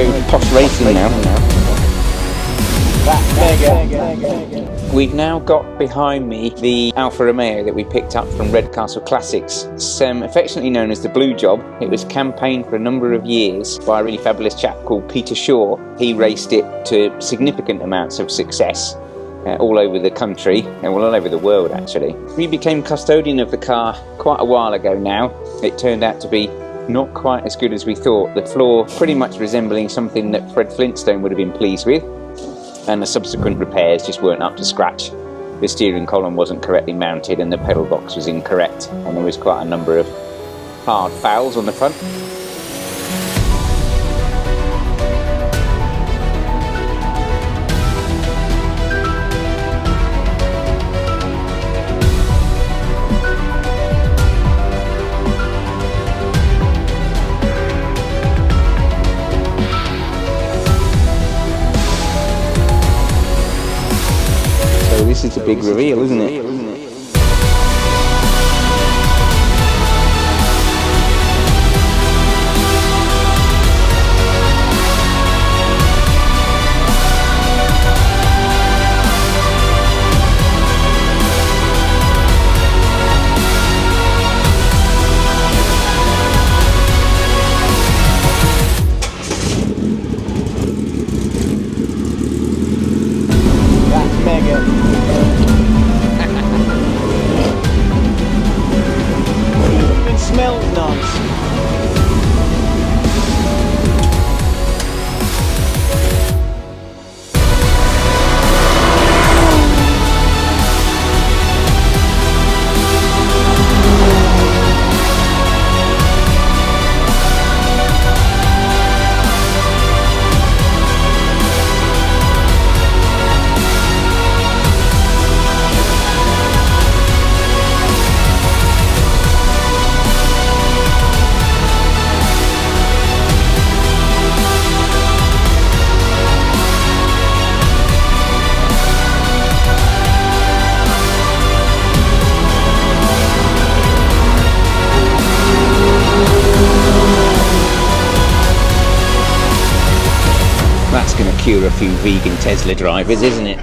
go posh racing now. We've now got behind me the Alfa Romeo that we picked up from Redcastle Classics. It's affectionately known as the Blue Job. It was campaigned for a number of years by a really fabulous chap called Peter Shaw. He raced it to significant amounts of success all over the country, and all over the world actually. We became custodian of the car quite a while ago now. It turned out to be not quite as good as we thought. The floor pretty much resembling something that Fred Flintstone would have been pleased with, and the subsequent repairs just weren't up to scratch. The steering column wasn't correctly mounted and the pedal box was incorrect, and there was quite a number of hard fouls on the front. This is a big reveal, isn't it? That's mega. Smells nice. That's going to cure a few vegan Tesla drivers, isn't it?